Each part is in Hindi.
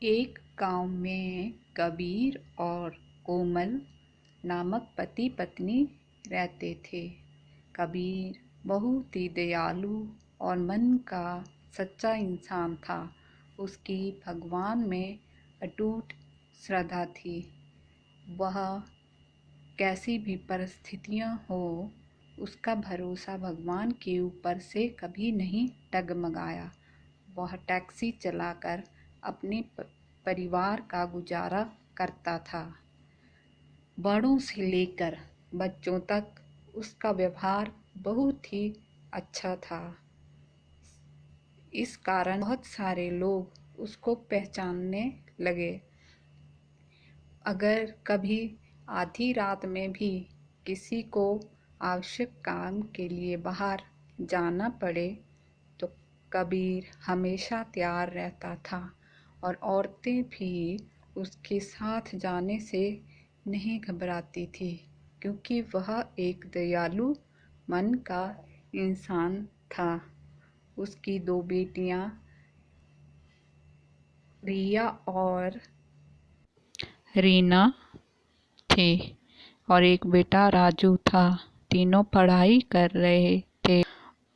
एक गांव में कबीर और कोमल नामक पति पत्नी रहते थे। कबीर बहुत ही दयालु और मन का सच्चा इंसान था। उसकी भगवान में अटूट श्रद्धा थी। वह कैसी भी परिस्थितियां हो, उसका भरोसा भगवान के ऊपर से कभी नहीं डगमगाया। वह टैक्सी चलाकर अपने परिवार का गुजारा करता था। बड़ों से लेकर बच्चों तक उसका व्यवहार बहुत ही अच्छा था। इस कारण बहुत सारे लोग उसको पहचानने लगे। अगर कभी आधी रात में भी किसी को आवश्यक काम के लिए बाहर जाना पड़े तो कबीर हमेशा तैयार रहता था और औरतें भी उसके साथ जाने से नहीं घबराती थी, क्योंकि वह एक दयालु मन का इंसान था। उसकी 2 बेटियां रिया और रीना थी और एक बेटा राजू था। तीनों पढ़ाई कर रहे थे।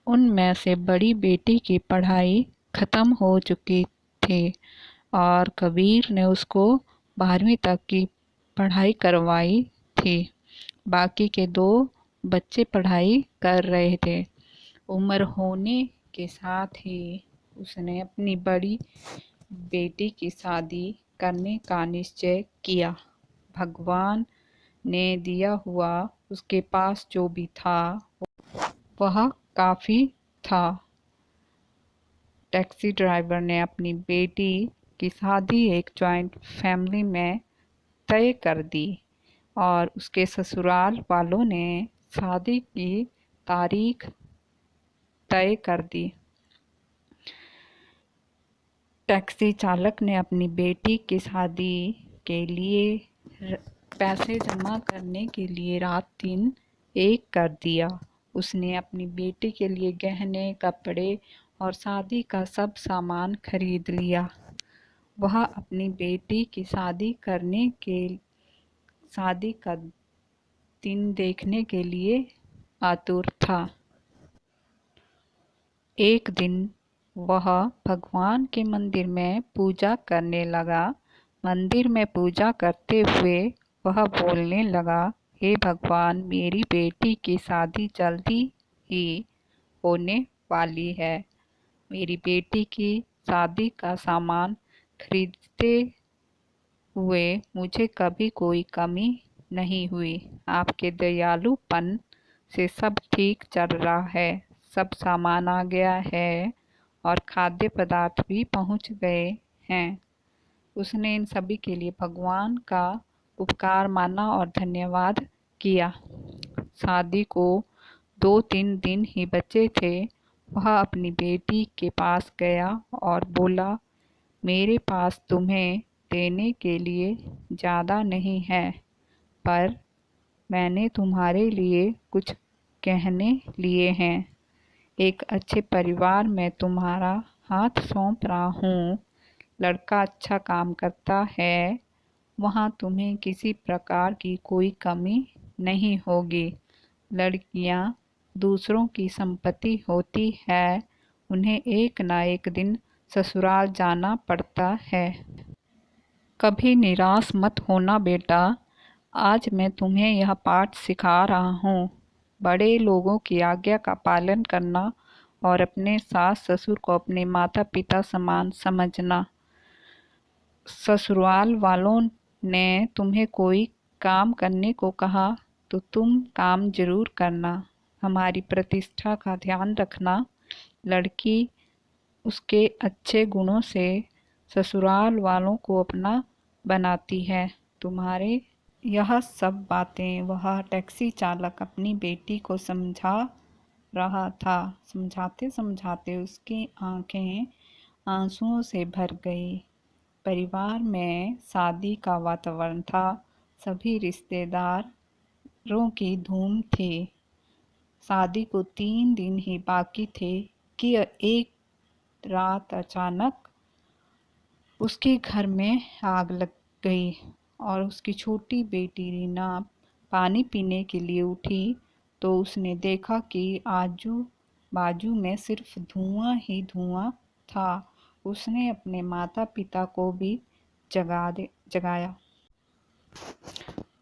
उनमें से बड़ी बेटी की पढ़ाई खत्म हो चुकी थी और कबीर ने उसको 12वीं तक की पढ़ाई करवाई थी। बाकी के 2 बच्चे पढ़ाई कर रहे थे। उम्र होने के साथ ही उसने अपनी बड़ी बेटी की शादी करने का निश्चय किया। भगवान ने दिया हुआ उसके पास जो भी था वह काफ़ी था। टैक्सी ड्राइवर ने अपनी बेटी की शादी एक जॉइंट फैमिली में तय कर दी और उसके ससुराल वालों ने शादी की तारीख तय कर दी। टैक्सी चालक ने अपनी बेटी की शादी के लिए पैसे जमा करने के लिए रात दिन एक कर दिया। उसने अपनी बेटी के लिए गहने, कपड़े और शादी का सब सामान खरीद लिया। वह अपनी बेटी की शादी का दिन देखने के लिए आतुर था। एक दिन वह भगवान के मंदिर में पूजा करने लगा। मंदिर में पूजा करते हुए वह बोलने लगा, हे भगवान, मेरी बेटी की शादी जल्दी ही होने वाली है। मेरी बेटी की शादी का सामान खरीदते हुए मुझे कभी कोई कमी नहीं हुई। आपके दयालुपन से सब ठीक चल रहा है। सब सामान आ गया है और खाद्य पदार्थ भी पहुंच गए हैं। उसने इन सभी के लिए भगवान का उपकार माना और धन्यवाद किया। शादी को 2-3 दिन ही बचे थे। वह अपनी बेटी के पास गया और बोला, मेरे पास तुम्हें देने के लिए ज़्यादा नहीं है, पर मैंने तुम्हारे लिए कुछ गहने लिए हैं। एक अच्छे परिवार में तुम्हारा हाथ सौंप रहा हूँ। लड़का अच्छा काम करता है, वहाँ तुम्हें किसी प्रकार की कोई कमी नहीं होगी। लड़कियाँ दूसरों की संपत्ति होती है, उन्हें एक ना एक दिन ससुराल जाना पड़ता है। कभी निराश मत होना बेटा। आज मैं तुम्हें यह पाठ सिखा रहा हूँ। बड़े लोगों की आज्ञा का पालन करना और अपने सास ससुर को अपने माता पिता समान समझना। ससुराल वालों ने तुम्हें कोई काम करने को कहा तो तुम काम जरूर करना। हमारी प्रतिष्ठा का ध्यान रखना। लड़की उसके अच्छे गुणों से ससुराल वालों को अपना बनाती है। तुम्हारे यह सब बातें वह टैक्सी चालक अपनी बेटी को समझा रहा था। समझाते समझाते उसकी आंखें आंसुओं से भर गई। परिवार में शादी का वातावरण था। सभी रिश्तेदारों की धूम थी। शादी को 3 दिन ही बाकी थे कि एक रात अचानक उसके घर में आग लग गई और उसकी छोटी बेटी रीना पानी पीने के लिए उठी तो उसने देखा कि आजू बाजू में सिर्फ धुआं ही धुआं था। उसने अपने माता पिता को भी जगाया।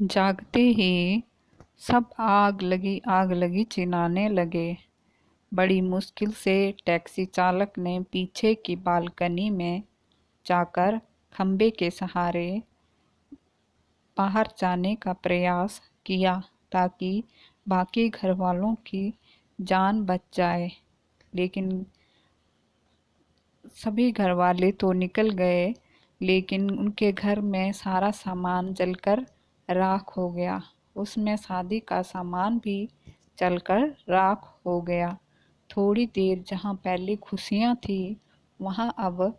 जागते ही सब आग लगी चिल्लाने लगे। बड़ी मुश्किल से टैक्सी चालक ने पीछे की बालकनी में जाकर खंबे के सहारे बाहर जाने का प्रयास किया ताकि बाकी घर वालों की जान बच जाए, लेकिन सभी घर वाले तो निकल गए, लेकिन उनके घर में सारा सामान जलकर राख हो गया। उसमें शादी का सामान भी जलकर राख हो गया। थोड़ी देर जहाँ पहले खुशियाँ थी वहाँ अब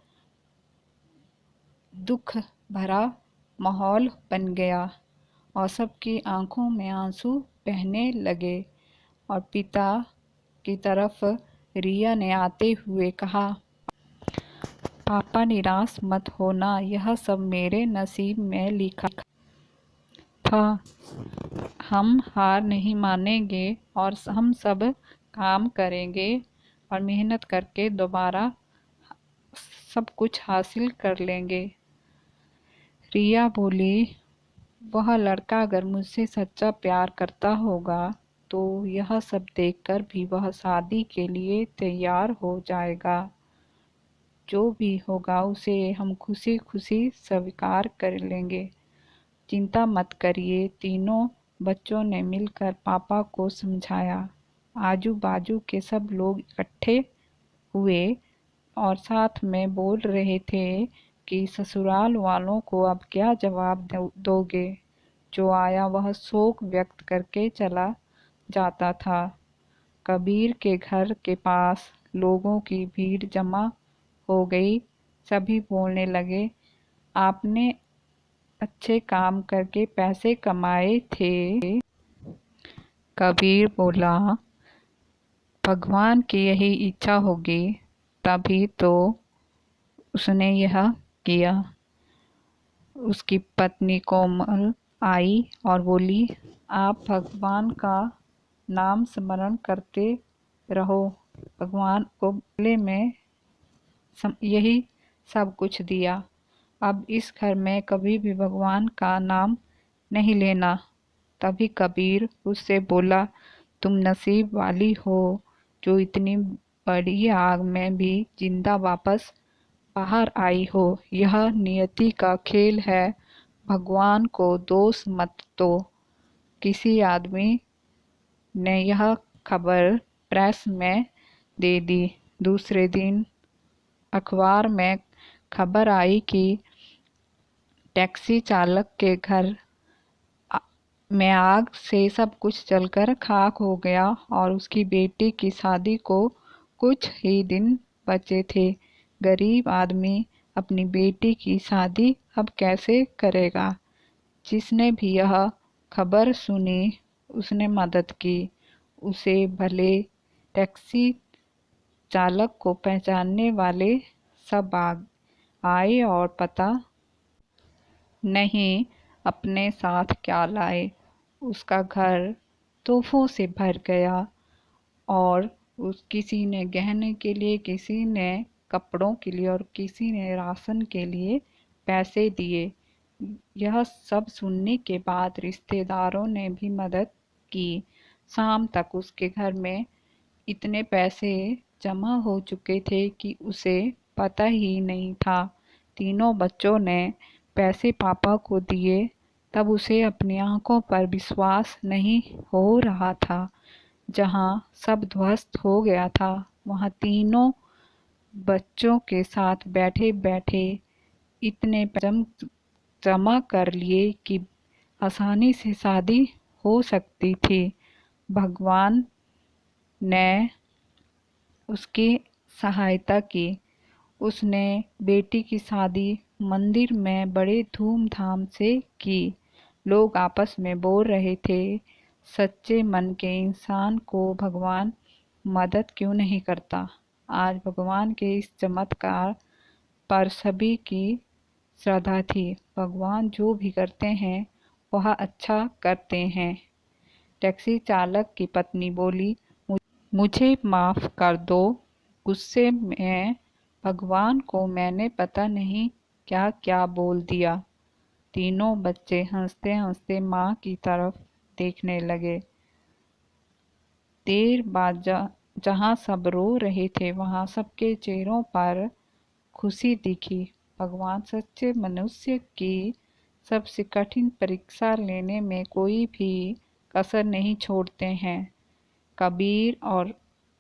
दुख भरा माहौल बन गया और सबकी आंखों में आंसू बहने लगे। और पिता की तरफ रिया ने आते हुए कहा, पापा निराश मत होना, यह सब मेरे नसीब में लिखा था। हम हार नहीं मानेंगे और हम सब काम करेंगे और मेहनत करके दोबारा सब कुछ हासिल कर लेंगे। रिया बोली, वह लड़का अगर मुझसे सच्चा प्यार करता होगा तो यह सब देखकर भी वह शादी के लिए तैयार हो जाएगा। जो भी होगा उसे हम खुशी खुशी स्वीकार कर लेंगे। चिंता मत करिए। तीनों बच्चों ने मिलकर पापा को समझाया। आजू बाजू के सब लोग इकट्ठे हुए और साथ में बोल रहे थे कि ससुराल वालों को अब क्या जवाब दोगे। जो आया वह शोक व्यक्त करके चला जाता था। कबीर के घर के पास लोगों की भीड़ जमा हो गई। सभी बोलने लगे, आपने अच्छे काम करके पैसे कमाए थे। कबीर बोला, भगवान की यही इच्छा होगी तभी तो उसने यह किया। उसकी पत्नी कोमल आई और बोली, आप भगवान का नाम स्मरण करते रहो। भगवान को बदले में यही सब कुछ दिया। अब इस घर में कभी भी भगवान का नाम नहीं लेना। तभी कबीर उससे बोला, तुम नसीब वाली हो जो इतनी बड़ी आग में भी जिंदा वापस बाहर आई हो। यह नियति का खेल है। भगवान को दोष मत दो। किसी आदमी ने यह खबर प्रेस में दे दी। दूसरे दिन अखबार में खबर आई कि टैक्सी चालक के घर में आग से सब कुछ जलकर खाक हो गया और उसकी बेटी की शादी को कुछ ही दिन बचे थे। गरीब आदमी अपनी बेटी की शादी अब कैसे करेगा। जिसने भी यह खबर सुनी उसने मदद की। उसे भले टैक्सी चालक को पहचानने वाले सब आए और पता नहीं अपने साथ क्या लाए। उसका घर तोहफों से भर गया और किसी ने गहने के लिए, किसी ने कपड़ों के लिए और किसी ने राशन के लिए पैसे दिए। यह सब सुनने के बाद रिश्तेदारों ने भी मदद की। शाम तक उसके घर में इतने पैसे जमा हो चुके थे कि उसे पता ही नहीं था। तीनों बच्चों ने पैसे पापा को दिए तब उसे अपनी आंखों पर विश्वास नहीं हो रहा था। जहां सब ध्वस्त हो गया था वहां तीनों बच्चों के साथ बैठे बैठे इतने जमा कर लिए कि आसानी से शादी हो सकती थी। भगवान ने उसकी सहायता की। उसने बेटी की शादी मंदिर में बड़े धूमधाम से की। लोग आपस में बोल रहे थे, सच्चे मन के इंसान को भगवान मदद क्यों नहीं करता। आज भगवान के इस चमत्कार पर सभी की श्रद्धा थी। भगवान जो भी करते हैं वह अच्छा करते हैं। टैक्सी चालक की पत्नी बोली, मुझे माफ़ कर दो। गुस्से में भगवान को मैंने पता नहीं क्या क्या बोल दिया। तीनों बच्चे हंसते हंसते माँ की तरफ देखने लगे। देर बाद जहाँ सब रो रहे थे वहाँ सबके चेहरों पर खुशी दिखी। भगवान सच्चे मनुष्य की सबसे कठिन परीक्षा लेने में कोई भी कसर नहीं छोड़ते हैं। कबीर और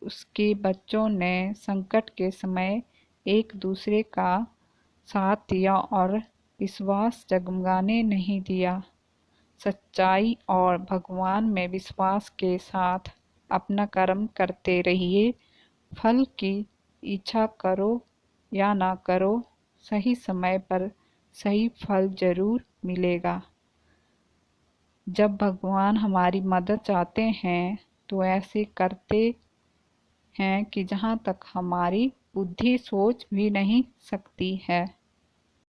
उसके बच्चों ने संकट के समय एक दूसरे का साथ दिया और विश्वास डगमगाने नहीं दिया। सच्चाई और भगवान में विश्वास के साथ अपना कर्म करते रहिए। फल की इच्छा करो या ना करो, सही समय पर सही फल जरूर मिलेगा। जब भगवान हमारी मदद चाहते हैं तो ऐसे करते हैं कि जहाँ तक हमारी बुद्धि सोच भी नहीं सकती है।